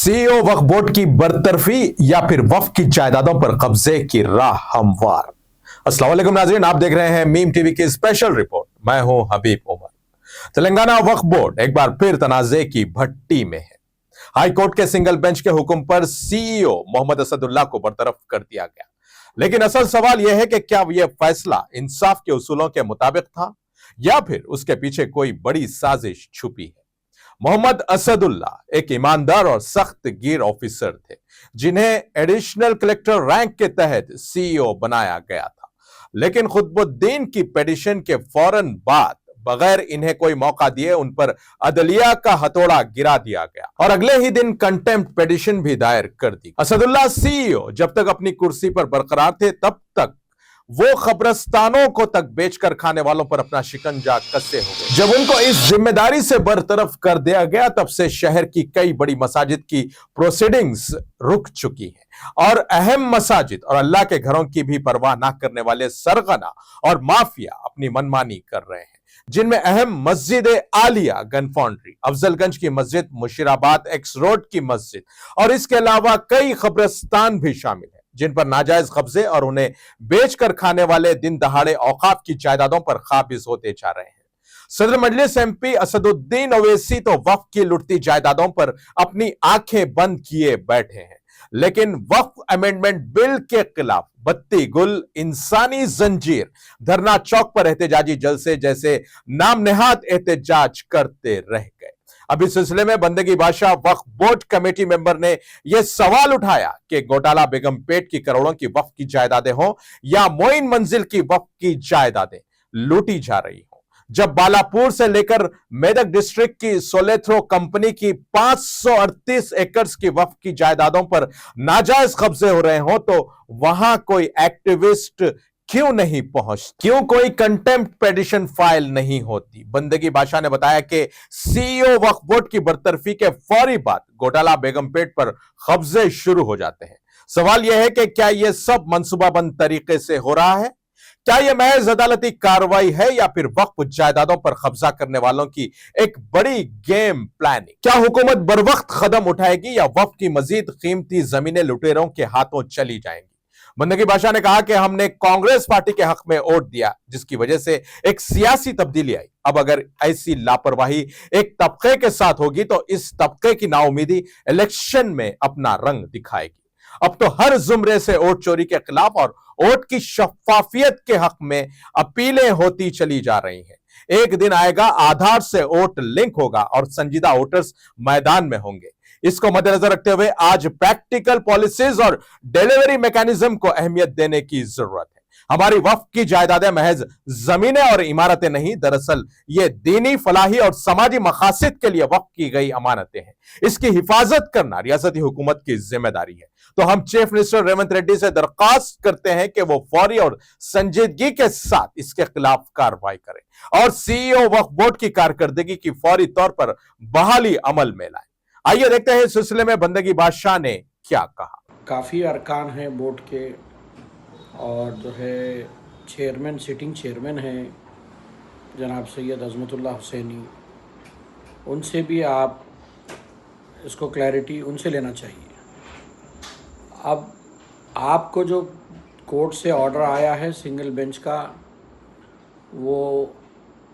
CEO वक्फ board की बरतरफी या फिर वक्फ की जायदादों पर कब्जे की राह हमवार। अस्सलाम वालेकुम नाज़रीन, आप देख रहे हैं मीम टीवी की स्पेशल रिपोर्ट। मैं हूं हबीब उमर। तेलंगाना वक्फ बोर्ड एक बार फिर तनाज़े की भट्टी में है। हाई कोर्ट के सिंगल बेंच के हुक्म पर सीईओ मोहम्मद असदुल्ला को बरतरफ कर दिया गया, लेकिन असल सवाल यह है कि क्या यह फैसला इंसाफ के उसूलों के मुताबिक था या फिर उसके पीछे कोई बड़ी साजिश छुपी है। मोहम्मद असदुल्ला एक ईमानदार और सख्त गिर ऑफिसर थे, जिन्हें एडिशनल कलेक्टर रैंक के तहत सीईओ बनाया गया था, लेकिन खुतबुद्दीन की पिटीशन के फौरन बाद बगैर इन्हें कोई मौका दिए उन पर अदलिया का हथौड़ा गिरा दिया गया और अगले ही दिन कंटेम्प्ट पिटीशन भी दायर कर दी। असदुल्ला सीईओ जब तक अपनी कुर्सी पर बरकरार थे तब तक वो कब्रस्तानों को तक बेचकर खाने वालों पर अपना शिकंजा कसे हो गए। जब उनको इस जिम्मेदारी से बरतरफ कर दिया गया तब से शहर की कई बड़ी मसाजिद की प्रोसीडिंग्स रुक चुकी हैं और अहम मसाजिद और अल्लाह के घरों की भी परवाह ना करने वाले सरगना और माफिया अपनी मनमानी कर रहे हैं, जिनमें अहम मस्जिद आलिया गन फाउंड्री, अफजलगंज की मस्जिद, मुशीराबाद एक्स रोड की मस्जिद और इसके अलावा कई कब्रिस्तान भी शामिल है, जिन पर नाजायज कब्जे और उन्हें बेचकर खाने वाले दिन दहाड़े औकाफ की जायदादों पर काबिज होते जा रहे हैं। सदर मजलिस एमपी असदुद्दीन ओवैसी तो वक्फ की लुटती जायदादों पर अपनी आंखें बंद किए बैठे हैं, लेकिन वक्फ अमेंडमेंट बिल के खिलाफ बत्ती गुल, इंसानी जंजीर, धरना चौक पर एहतजाजी जलसे जैसे नाम नेहाद एहतजाज करते रह गए। अब इस सिलसिले में बंदगी बादशाह वक्फ बोर्ड कमेटी मेंबर ने यह सवाल उठाया कि घोटाला बेगमपेट की करोड़ों की वक्फ की जायदादें हों या मोइन मंजिल की वक्फ की जायदादें लूटी जा रही हों, जब बालापुर से लेकर मेदक डिस्ट्रिक्ट की सोलेथ्रो कंपनी की 538 एकड़ की वक्फ की जायदादों पर नाजायज कब्जे हो रहे हों, तो वहां कोई एक्टिविस्ट क्यों नहीं पहुंच, क्यों कोई कंटेम्प्ट पिटीशन फाइल नहीं होती। बंदगी बादशाह ने बताया कि सीईओ वक्फ बोर्ड की बरतरफी के फौरी बाद घोटाला बेगमपेट पर कब्जे शुरू हो जाते हैं। सवाल यह है कि क्या यह सब मंसूबाबंद तरीके से हो रहा है? क्या यह महज अदालती कार्रवाई है या फिर वक्फ जायदादों पर कब्जा करने वालों की एक बड़ी गेम प्लानिंग? क्या हुकूमत बरवक्त कदम उठाएगी या वक्फ की मजीद कीमती जमीनें लुटेरों के हाथों चली जाएंगी? बंदगी बादशाह ने कहा कि हमने कांग्रेस पार्टी के हक में वोट दिया, जिसकी वजह से एक सियासी तब्दीली आई। अब अगर ऐसी लापरवाही एक तबके के साथ होगी तो इस तबके की नाउमीदी इलेक्शन में अपना रंग दिखाएगी। अब तो हर जुमरे से वोट चोरी के खिलाफ और वोट की शफाफियत के हक में अपीलें होती चली जा रही हैं। एक दिन आएगा आधार से वोट लिंक होगा और संजीदा वोटर्स मैदान में होंगे। इसको मद्देनजर रखते हुए आज प्रैक्टिकल पॉलिसीज और डिलीवरी मैकेनिज्म को अहमियत देने की जरूरत है। हमारी वक्फ की जायदादें महज जमीनें और इमारतें नहीं, दरअसल ये दीनी, फलाही और समाजी मकासद के लिए वक्फ की गई अमानतें हैं। इसकी हिफाजत करना रियासती हुकूमत की जिम्मेदारी है। तो हम चीफ मिनिस्टर रेवंत रेड्डी से दरख्वास्त करते हैं कि वो फौरी और संजीदगी के साथ इसके खिलाफ कार्रवाई करें और सीईओ वक्फ बोर्ड की कारकर्दगी की फौरी तौर पर बहाली अमल में लाए। आइए देखते हैं इस सिलसिले में बंदगी बादशाह ने क्या कहा। काफ़ी अरकान हैं बोर्ड के और जो है चेयरमैन, सिटिंग चेयरमैन हैं जनाब सैयद अजमतुल्लाह हुसैनी, उनसे भी आप इसको क्लैरिटी उनसे लेना चाहिए। अब आपको जो कोर्ट से ऑर्डर आया है सिंगल बेंच का, वो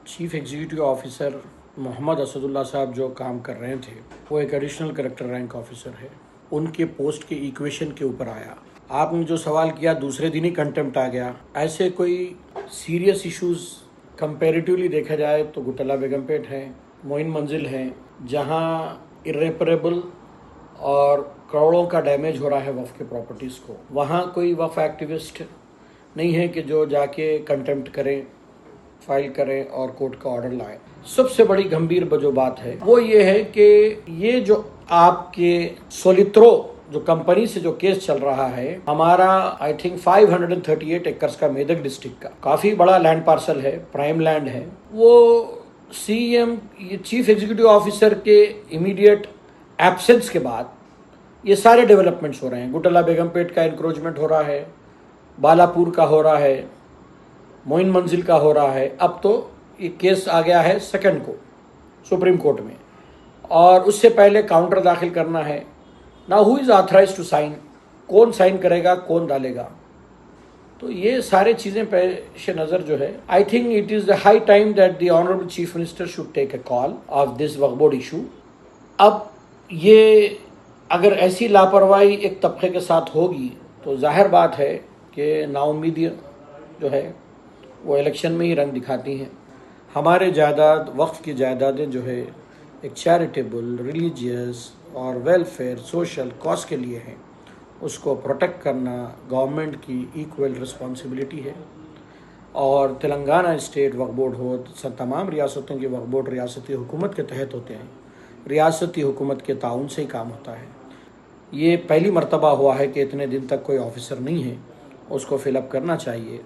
chief executive officer Mohammad Asadullah sahab जो काम कर रहे थे, वो एक एडिशनल कलेक्टर रैंक ऑफिसर है, उनके पोस्ट के इक्वेशन के ऊपर आया। आपने जो सवाल किया दूसरे दिन ही कंटेम्प्ट आ गया। ऐसे कोई सीरियस इश्यूज कंपैरेटिवली देखा जाए तो घोटाला बेगमपेट है, मोइन मंजिल है, जहां इर्रेपरेबल और करोड़ों का डैमेज हो रहा है वक्फ के प्रॉपर्टीज़ को। वहाँ कोई वक्फ एक्टिविस्ट नहीं है कि जो जाके कंटेम्प्ट करें, फाइल करें और कोर्ट का ऑर्डर लाए। सबसे बड़ी गंभीर जो बात है वो ये है कि ये जो आपके सोलित्रो जो कंपनी से जो केस चल रहा है, हमारा आई थिंक 538 एकड़ का मेदक डिस्ट्रिक्ट का काफ़ी बड़ा लैंड पार्सल है, प्राइम लैंड है, वो सीएम ये चीफ एग्जीक्यूटिव ऑफिसर के इमीडिएट एब्सेंस के बाद ये सारे डेवलपमेंट्स हो रहे हैं। घोटाला बेगमपेट का इंक्रोचमेंट हो रहा है, बालापुर का हो रहा है, मोइन मंजिल का हो रहा है। अब तो ये केस आ गया है सेकंड को सुप्रीम कोर्ट में, और उससे पहले काउंटर दाखिल करना है now who is authorise to sign, कौन साइन करेगा, कौन डालेगा। तो ये सारे चीज़ें पेश नज़र जो है, I think it is the high time that the honourable chief minister should take a call of this Waqf board issue. अब ये अगर ऐसी लापरवाही एक तबके के साथ होगी तो जाहिर बात है कि नाउम्मीदी जो है वो इलेक्शन में ही रंग दिखाती हैं। हमारे जायदाद, वक्फ की जायदादें जो है एक चैरिटेबल, रिलीजियस और वेलफेयर, सोशल कॉज के लिए हैं। उसको प्रोटेक्ट करना गवर्नमेंट की इक्वल रिस्पॉन्सिबिलिटी है। और तेलंगाना स्टेट वक्फ बोर्ड हो, तमाम रियासतों के वक्फ बोर्ड रियासती हुकूमत के तहत होते हैं। रियासती हुकूमत के ताउन से ही काम होता है। ये पहली मर्तबा हुआ है कि इतने दिन तक कोई ऑफिसर नहीं है, उसको फिलअप करना चाहिए।